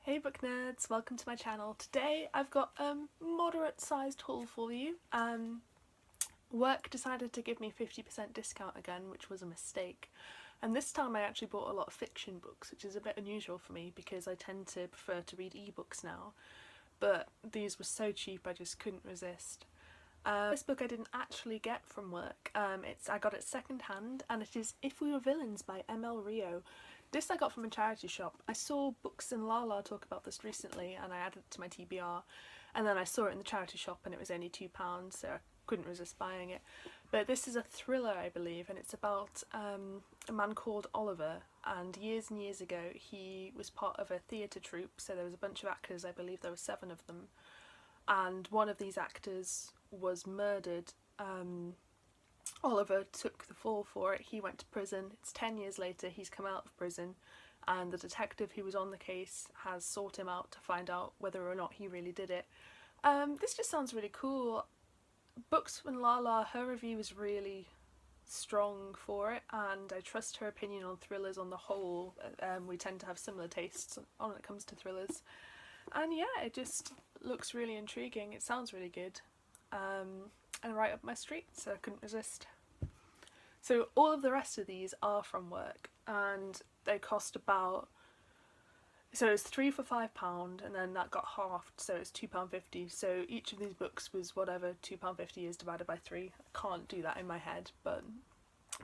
Hey book nerds, welcome to my channel. Today I've got a moderate sized haul for you. Work decided to give me 50% discount again, which was a mistake. And this time I actually bought a lot of fiction books, which is a bit unusual for me because I tend to prefer to read ebooks now. But these were so cheap I just couldn't resist. This book I didn't actually get from work. I got it second hand, and it is If We Were Villains by M.L. Rio. This I got from a charity shop. I saw Books and Lala talk about this recently and I added it to my TBR, and then I saw it in the charity shop and it was only £2, so I couldn't resist buying it. But this is a thriller, I believe, and it's about a man called Oliver, and years ago he was part of a theatre troupe, so there was a bunch of actors, I believe there were 7 of them, and one of these actors was murdered. Oliver took the fall for it. He went to prison. It's 10 years later, he's come out of prison, and the detective who was on the case has sought him out to find out whether or not he really did it. This just sounds really cool. Books and Lala, her review is really strong for it, and I trust her opinion on thrillers on the whole. We tend to have similar tastes when it comes to thrillers. And yeah, it just looks really intriguing. It sounds really good. And right up my street, so I couldn't resist. So all of the rest of these are from work, and they cost about, so it's 3 for £5, and then that got halved, so it's £2.50. So each of these books was whatever £2.50 is divided by 3. I can't do that in my head, but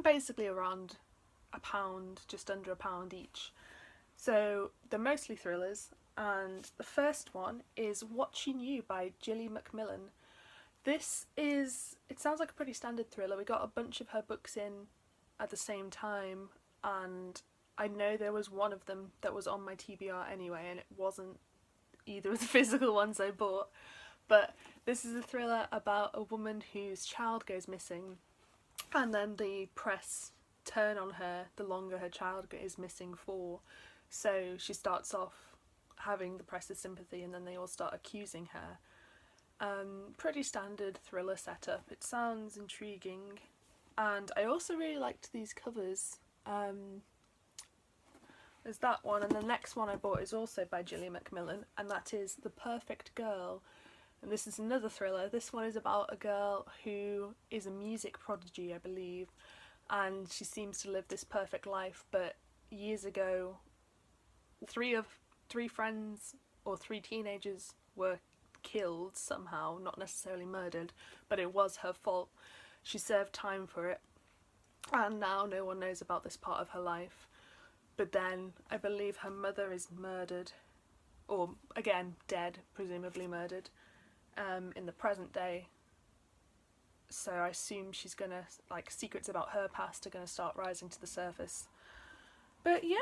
basically around £1, just under £1 each. So they're mostly thrillers, and the first one is What She Knew by Gilly Macmillan. This is, it sounds like a pretty standard thriller. We got a bunch of her books in at the same time, and I know there was one of them that was on my TBR anyway, and it wasn't either of the physical ones I bought. But this is a thriller about a woman whose child goes missing, and then the press turn on her the longer her child is missing for. So she starts off having the press's sympathy, and then they all start accusing her. Pretty standard thriller setup. It sounds intriguing, and I also really liked these covers. There's that one, and the next one I bought is also by Gilly Macmillan, and that is The Perfect Girl. And this is another thriller. This one is about a girl who is a music prodigy, I believe, and she seems to live this perfect life, but years ago three friends or 3 teenagers were killed somehow, not necessarily murdered, but it was her fault. She served time for it, and now no one knows about this part of her life. But then I believe her mother is murdered, or again dead, presumably murdered, in the present day. So I assume she's gonna, like, secrets about her past are gonna start rising to the surface. But yeah,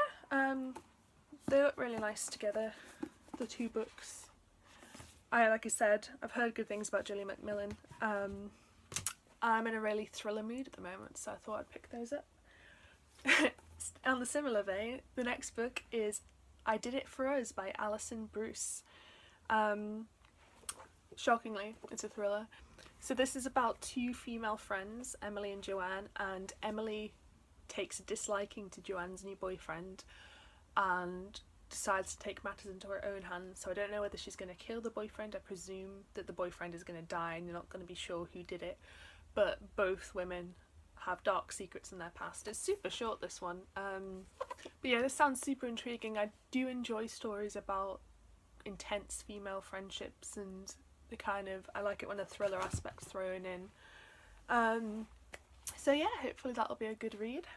they look really nice together, the 2 books. Like I said, I've heard good things about Gilly Macmillan. I'm in a really thriller mood at the moment, so I thought I'd pick those up. On the similar vein, the next book is I Did It For Us by Alison Bruce. Shockingly, it's a thriller. So this is about 2 female friends, Emily and Joanne, and Emily takes a disliking to Joanne's new boyfriend and decides to take matters into her own hands. So I don't know whether she's going to kill the boyfriend. I presume that the boyfriend is going to die and you're not going to be sure who did it, but both women have dark secrets in their past. It's super short, this one, but yeah, this sounds super intriguing. I do enjoy stories about intense female friendships, and the kind of, I like it when a thriller aspect's thrown in. So yeah, hopefully that'll be a good read.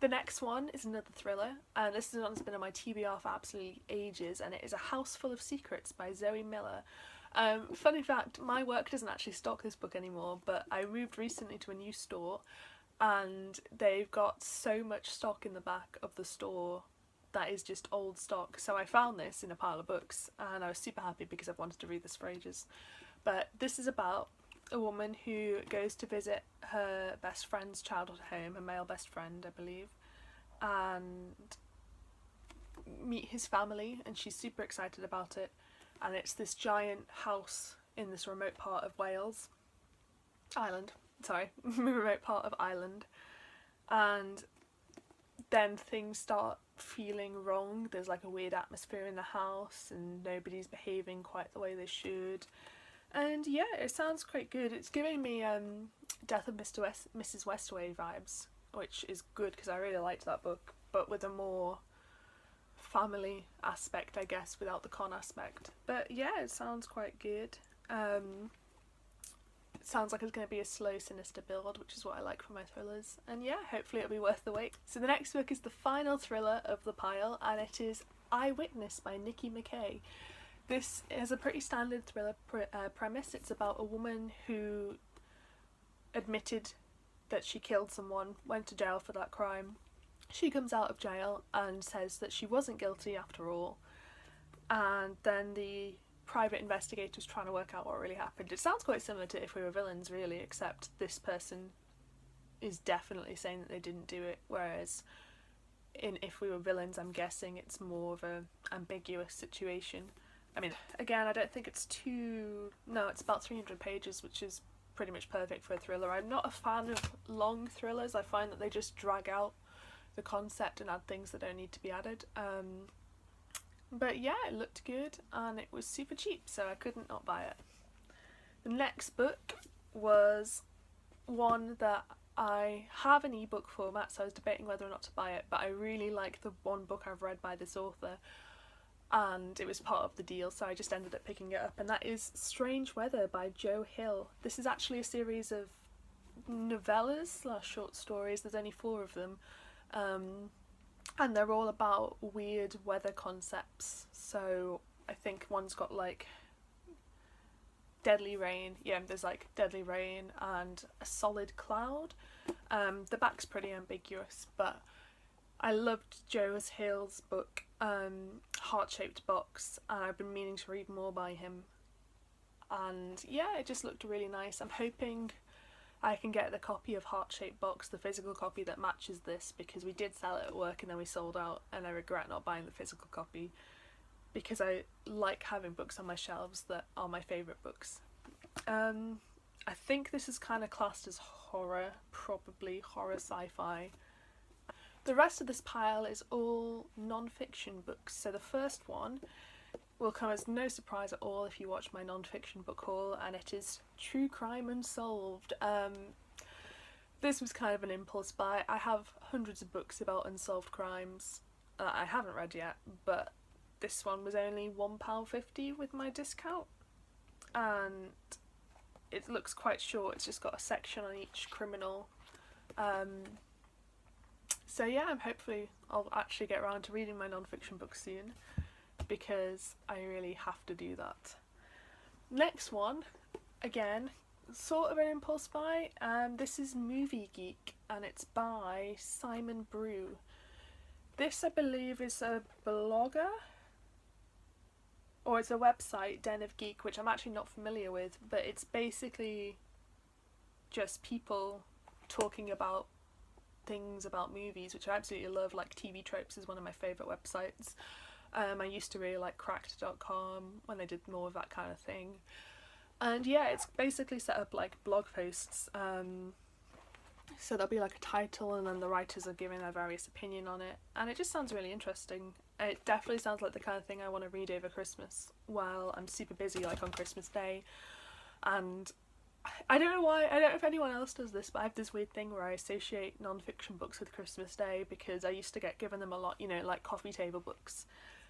The next one is another thriller, and this is one that's been on my TBR for absolutely ages, and it is A House Full of Secrets by Zoe Miller. Funny fact, my work doesn't actually stock this book anymore, but I moved recently to a new store, and they've got so much stock in the back of the store that is just old stock. So I found this in a pile of books, and I was super happy because I've wanted to read this for ages. But this is about a woman who goes to visit her best friend's childhood home, a male best friend, I believe, and meet his family, and she's super excited about it. And it's this giant house in this remote part of remote part of Ireland, and then things start feeling wrong. There's like a weird atmosphere in the house and nobody's behaving quite the way they should. And yeah, it sounds quite good. It's giving me Death of Mrs. Westaway vibes, which is good because I really liked that book, but with a more family aspect, I guess, without the con aspect. But yeah, it sounds quite good. It sounds like it's going to be a slow, sinister build, which is what I like for my thrillers. And yeah, hopefully it'll be worth the wait. So the next book is the final thriller of the pile, and it is Eyewitness by Niki Mackay. This is a pretty standard thriller premise. It's about a woman who admitted that she killed someone, went to jail for that crime. She comes out of jail and says that she wasn't guilty after all. And then the private investigators trying to work out what really happened. It sounds quite similar to If We Were Villains, really, except this person is definitely saying that they didn't do it, whereas in If We Were Villains, I'm guessing it's more of a ambiguous situation. I mean, again, I don't think it's it's about 300 pages, which is pretty much perfect for a thriller. I'm not a fan of long thrillers. I find that they just drag out the concept and add things that don't need to be added. But yeah, it looked good and it was super cheap, so I couldn't not buy it. The next book was one that I have an ebook format, so I was debating whether or not to buy it, but I really like the one book I've read by this author, and it was part of the deal, so I just ended up picking it up, and that is Strange Weather by Joe Hill. This is actually a series of novellas / short stories. There's only 4 of them, and they're all about weird weather concepts. So I think one's got like deadly rain. Yeah, there's like deadly rain and a solid cloud. The back's pretty ambiguous, but I loved Joe Hill's book, Heart-Shaped Box, and I've been meaning to read more by him. And yeah, it just looked really nice. I'm hoping I can get the copy of Heart-Shaped Box, the physical copy that matches this, because we did sell it at work and then we sold out, and I regret not buying the physical copy because I like having books on my shelves that are my favourite books. I think this is kind of classed as horror, probably horror sci-fi. The rest of this pile is all non-fiction books, so the first one will come as no surprise at all if you watch my non-fiction book haul, and it is True Crime Unsolved. This was kind of an impulse buy. I have hundreds of books about unsolved crimes I haven't read yet, but this one was only £1.50 with my discount, and it looks quite short. It's just got a section on each criminal. So yeah, hopefully I'll actually get around to reading my non-fiction books soon, because I really have to do that. Next one, again, sort of an impulse buy. This is Movie Geek, and it's by Simon Brew. This, I believe, is a blogger, or it's a website, Den of Geek, which I'm actually not familiar with, but it's basically just people talking about things about movies, which I absolutely love. Like TV Tropes is one of my favourite websites. I used to really like Cracked.com when they did more of that kind of thing. And yeah, it's basically set up like blog posts. So there'll be like a title and then the writers are giving their various opinion on it. And it just sounds really interesting. It definitely sounds like the kind of thing I want to read over Christmas while I'm super busy, like on Christmas Day. And I don't know why, I don't know if anyone else does this, but I have this weird thing where I associate non-fiction books with Christmas Day, because I used to get given them a lot, you know, like coffee table books.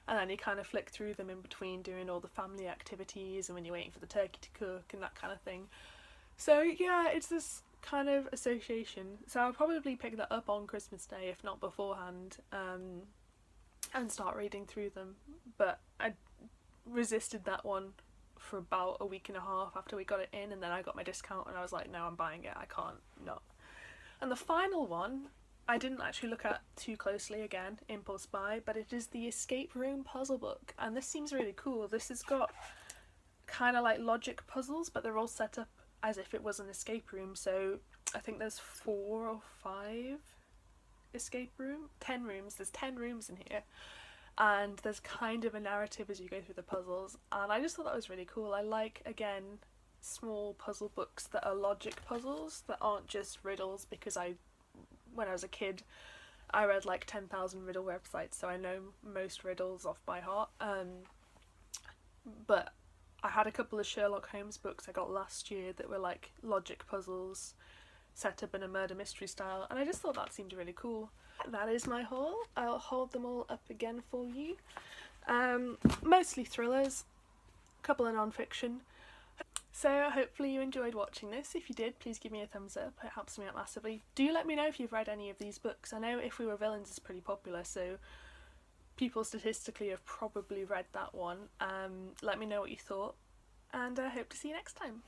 And then you kind of flick through them in between doing all the family activities and when you're waiting for the turkey to cook and that kind of thing. So yeah, it's this kind of association. So I'll probably pick that up on Christmas Day, if not beforehand, and start reading through them. But I resisted that one for about a week and a half after we got it in, and then I got my discount and I was like, no, I'm buying it, I can't not. And the final one I didn't actually look at too closely, again, impulse buy, but it is the Escape Room puzzle book, and this seems really cool. This has got kind of like logic puzzles, but they're all set up as if it was an escape room. So I think there's 4 or 5 escape room, 10 rooms, there's 10 rooms in here, and there's kind of a narrative as you go through the puzzles, and I just thought that was really cool. I like, again, small puzzle books that are logic puzzles that aren't just riddles, because when I was a kid, I read like 10,000 riddle websites, so I know most riddles off by heart. But I had a couple of Sherlock Holmes books I got last year that were like logic puzzles set up in a murder mystery style, and I just thought that seemed really cool. That is my haul. I'll hold them all up again for you. Mostly thrillers, a couple of non-fiction. So hopefully you enjoyed watching this. If you did, please give me a thumbs up, it helps me out massively. Do let me know if you've read any of these books. I know If We Were Villains is pretty popular, so people statistically have probably read that one. Let me know what you thought, and I hope to see you next time.